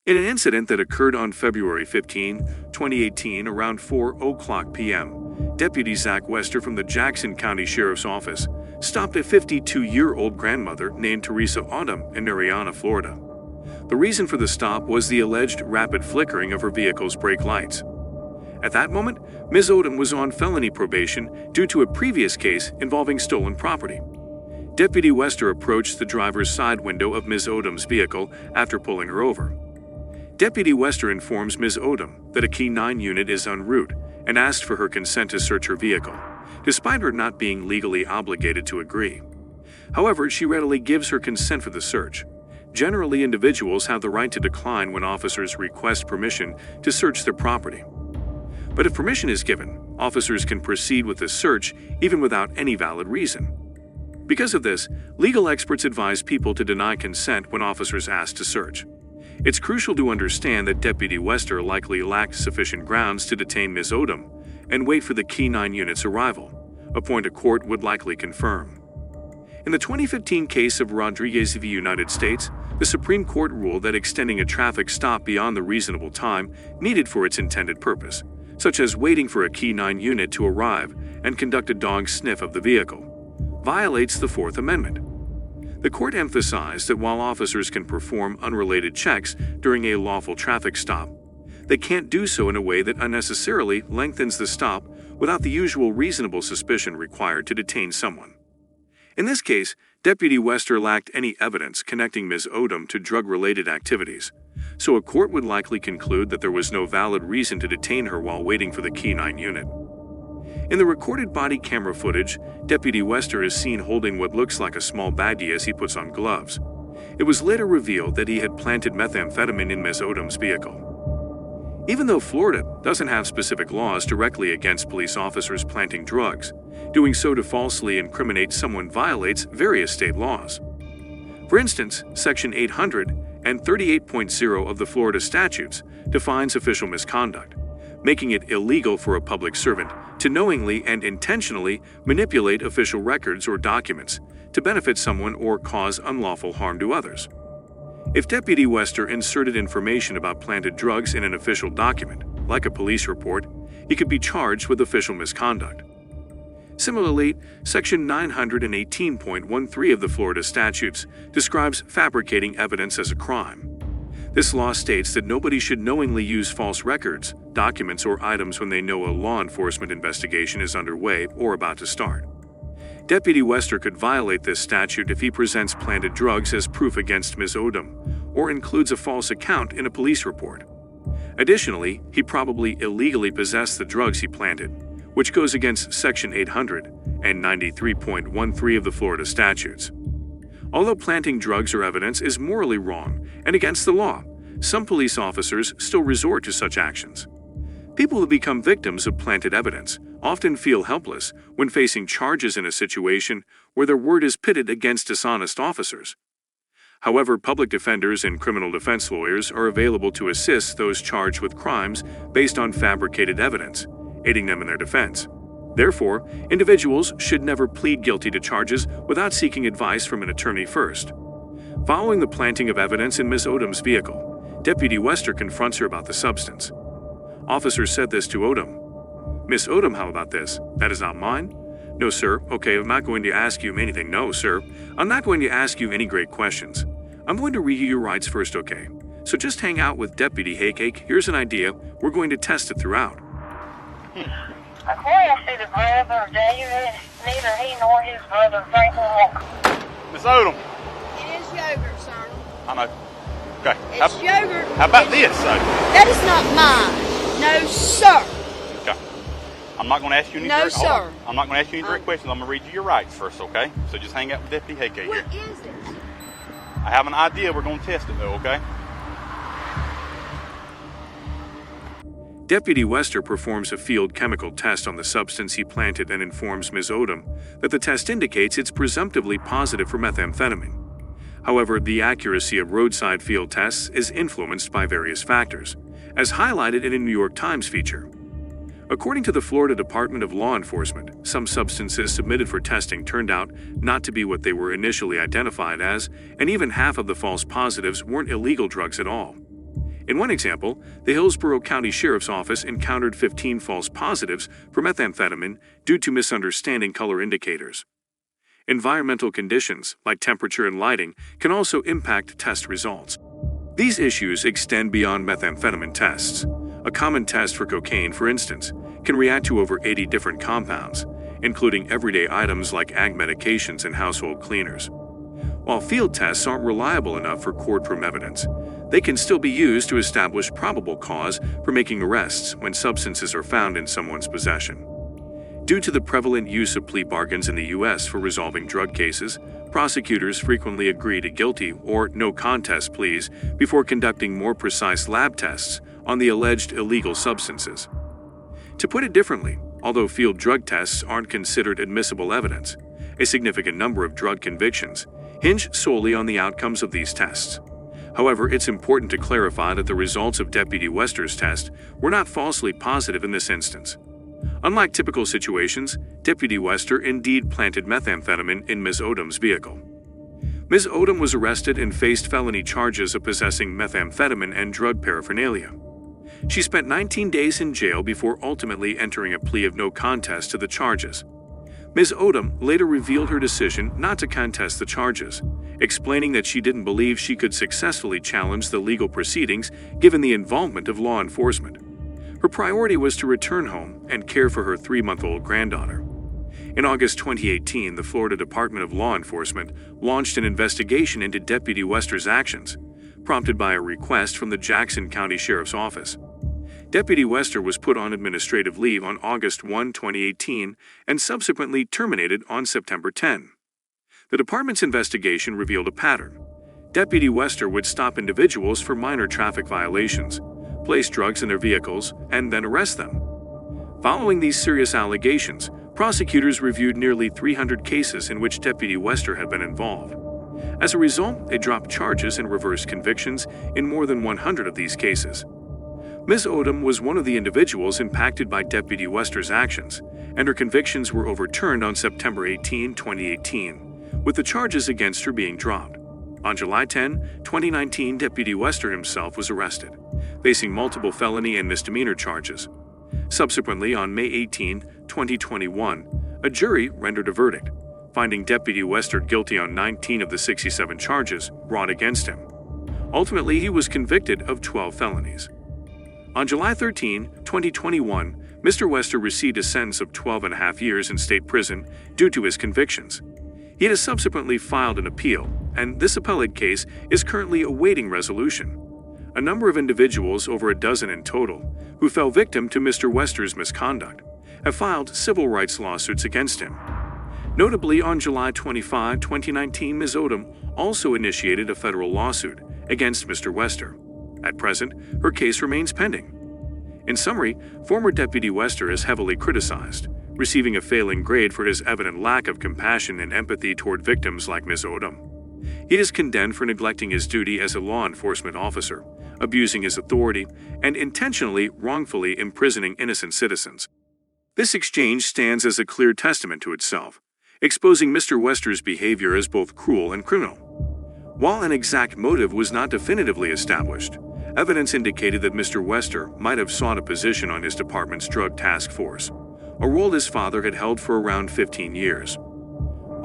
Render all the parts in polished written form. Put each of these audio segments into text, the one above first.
In an incident that occurred on February 15, 2018, around 4:00 p.m., Deputy Zack Wester from the Jackson County Sheriff's Office stopped a 52-year-old grandmother named Teresa Odum in Mariana, Florida. The reason for the stop was the alleged rapid flickering of her vehicle's brake lights. At that moment, Ms. Odum was on felony probation due to a previous case involving stolen property. Deputy Wester approached the driver's side window of Ms. Odum's vehicle after pulling her over. Deputy Wester informs Ms. Odum that a Key 9 unit is en route and asked for her consent to search her vehicle, despite her not being legally obligated to agree. However, she readily gives her consent for the search. Generally, individuals have the right to decline when officers request permission to search their property. But if permission is given, officers can proceed with the search even without any valid reason. Because of this, legal experts advise people to deny consent when officers ask to search. It's crucial to understand that Deputy Wester likely lacked sufficient grounds to detain Ms. Odum and wait for the Key 9 unit's arrival, a point a court would likely confirm. In the 2015 case of Rodriguez v. United States, the Supreme Court ruled that extending a traffic stop beyond the reasonable time needed for its intended purpose, such as waiting for a Key 9 unit to arrive and conduct a dog sniff of the vehicle, violates the Fourth Amendment. The court emphasized that while officers can perform unrelated checks during a lawful traffic stop, they can't do so in a way that unnecessarily lengthens the stop without the usual reasonable suspicion required to detain someone. In this case, Deputy Wester lacked any evidence connecting Ms. Odum to drug-related activities, so a court would likely conclude that there was no valid reason to detain her while waiting for the Key 9 unit. In the recorded body camera footage, Deputy Wester is seen holding what looks like a small baggie as he puts on gloves. It was later revealed that he had planted methamphetamine in Ms. Odum's vehicle. Even though Florida doesn't have specific laws directly against police officers planting drugs, doing so to falsely incriminate someone violates various state laws. For instance, Section 800 and 38.0 of the Florida statutes defines official misconduct, making it illegal for a public servant to knowingly and intentionally manipulate official records or documents to benefit someone or cause unlawful harm to others. If Deputy Wester inserted information about planted drugs in an official document, like a police report, he could be charged with official misconduct. Similarly, Section 918.13 of the Florida statutes describes fabricating evidence as a crime. This law states that nobody should knowingly use false records, documents, or items when they know a law enforcement investigation is underway or about to start. Deputy Wester could violate this statute if he presents planted drugs as proof against Ms. Odum or includes a false account in a police report. Additionally, he probably illegally possessed the drugs he planted, which goes against Section 800 and 93.13 of the Florida statutes. Although planting drugs or evidence is morally wrong and against the law, some police officers still resort to such actions. People who become victims of planted evidence often feel helpless when facing charges in a situation where their word is pitted against dishonest officers. However, public defenders and criminal defense lawyers are available to assist those charged with crimes based on fabricated evidence, aiding them in their defense. Therefore, individuals should never plead guilty to charges without seeking advice from an attorney first. Following the planting of evidence in Ms. Odum's vehicle, Deputy Wester confronts her about the substance. Officers said this to Odum. "Miss Odum, how about this? That is not mine?" "No, sir. Okay, I'm not going to ask you anything." "No, sir. I'm not going to ask you any great questions. I'm going to read you your rights first, okay? So just hang out with Deputy Haycake. Here's an idea. We're going to test it throughout." According to the brother of David, neither he nor his brother drank water. Miss Odum. It is yogurt, sir. I know. Okay. It's yogurt. How about this, though? That is not mine. No, sir. Okay. I'm not going to ask you any No, direct, sir. I'm not going to ask you any direct questions. I'm going to read you your rights first, okay? So just hang out with Deputy Haycake here. What is it? I have an idea. We're going to test it, though, okay? Deputy Wester performs a field chemical test on the substance he planted and informs Ms. Odum that the test indicates it's presumptively positive for methamphetamine. However, the accuracy of roadside field tests is influenced by various factors, as highlighted in a New York Times feature. According to the Florida Department of Law Enforcement, some substances submitted for testing turned out not to be what they were initially identified as, and even half of the false positives weren't illegal drugs at all. In one example, the Hillsborough County Sheriff's Office encountered 15 false positives for methamphetamine due to misunderstanding color indicators. Environmental conditions, like temperature and lighting, can also impact test results. These issues extend beyond methamphetamine tests. A common test for cocaine, for instance, can react to over 80 different compounds, including everyday items like ag medications and household cleaners. While field tests aren't reliable enough for courtroom evidence, they can still be used to establish probable cause for making arrests when substances are found in someone's possession. Due to the prevalent use of plea bargains in the U.S. for resolving drug cases, prosecutors frequently agree to guilty or no contest pleas before conducting more precise lab tests on the alleged illegal substances. To put it differently, although field drug tests aren't considered admissible evidence, a significant number of drug convictions hinge solely on the outcomes of these tests. However, it's important to clarify that the results of Deputy Wester's test were not falsely positive in this instance. Unlike typical situations, Deputy Wester indeed planted methamphetamine in Ms. Odum's vehicle. Ms. Odum was arrested and faced felony charges of possessing methamphetamine and drug paraphernalia. She spent 19 days in jail before ultimately entering a plea of no contest to the charges. Ms. Odum later revealed her decision not to contest the charges, explaining that she didn't believe she could successfully challenge the legal proceedings given the involvement of law enforcement. Her priority was to return home and care for her 3-month-old granddaughter. In August 2018, the Florida Department of Law Enforcement launched an investigation into Deputy Wester's actions, prompted by a request from the Jackson County Sheriff's Office. Deputy Wester was put on administrative leave on August 1, 2018, and subsequently terminated on September 10. The department's investigation revealed a pattern. Deputy Wester would stop individuals for minor traffic violations, place drugs in their vehicles, and then arrest them. Following these serious allegations, prosecutors reviewed nearly 300 cases in which Deputy Wester had been involved. As a result, they dropped charges and reversed convictions in more than 100 of these cases. Ms. Odum was one of the individuals impacted by Deputy Wester's actions, and her convictions were overturned on September 18, 2018, with the charges against her being dropped. On July 10, 2019, Deputy Wester himself was arrested, facing multiple felony and misdemeanor charges. Subsequently, on May 18, 2021, a jury rendered a verdict, finding Deputy Wester guilty on 19 of the 67 charges brought against him. Ultimately, he was convicted of 12 felonies. On July 13, 2021, Mr. Wester received a sentence of 12.5 years in state prison due to his convictions. He has subsequently filed an appeal, and this appellate case is currently awaiting resolution. A number of individuals, over a dozen in total, who fell victim to Mr. Wester's misconduct, have filed civil rights lawsuits against him. Notably, on July 25, 2019, Ms. Odum also initiated a federal lawsuit against Mr. Wester. At present, her case remains pending. In summary, former Deputy Wester is heavily criticized, receiving a failing grade for his evident lack of compassion and empathy toward victims like Ms. Odum. He is condemned for neglecting his duty as a law enforcement officer, abusing his authority, and intentionally wrongfully imprisoning innocent citizens. This exchange stands as a clear testament to itself, exposing Mr. Wester's behavior as both cruel and criminal. While an exact motive was not definitively established, evidence indicated that Mr. Wester might have sought a position on his department's drug task force, a role his father had held for around 15 years.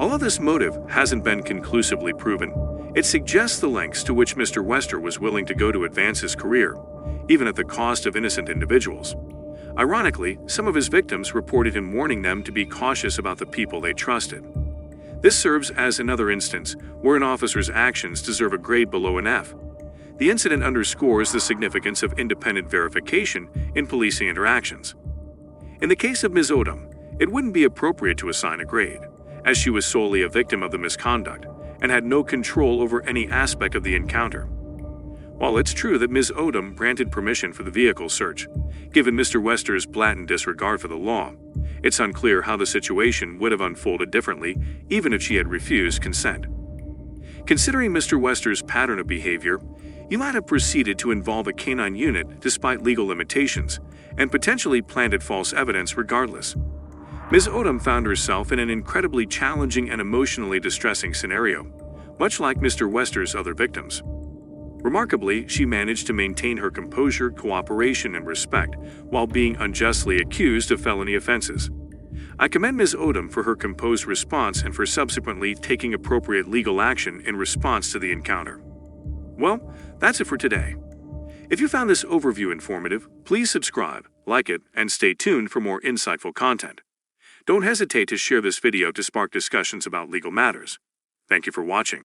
Although this motive hasn't been conclusively proven, it suggests the lengths to which Mr. Wester was willing to go to advance his career, even at the cost of innocent individuals. Ironically, some of his victims reported him warning them to be cautious about the people they trusted. This serves as another instance where an officer's actions deserve a grade below an F. The incident underscores the significance of independent verification in policing interactions. In the case of Ms. Odum, it wouldn't be appropriate to assign a grade, as she was solely a victim of the misconduct and had no control over any aspect of the encounter. While it's true that Ms. Odum granted permission for the vehicle search, given Mr. Wester's blatant disregard for the law, it's unclear how the situation would have unfolded differently even if she had refused consent. Considering Mr. Wester's pattern of behavior, you might have proceeded to involve a canine unit despite legal limitations and potentially planted false evidence regardless. Ms. Odum found herself in an incredibly challenging and emotionally distressing scenario, much like Mr. Wester's other victims. Remarkably, she managed to maintain her composure, cooperation, and respect while being unjustly accused of felony offenses. I commend Ms. Odum for her composed response and for subsequently taking appropriate legal action in response to the encounter. Well, that's it for today. If you found this overview informative, please subscribe, like it, and stay tuned for more insightful content. Don't hesitate to share this video to spark discussions about legal matters. Thank you for watching.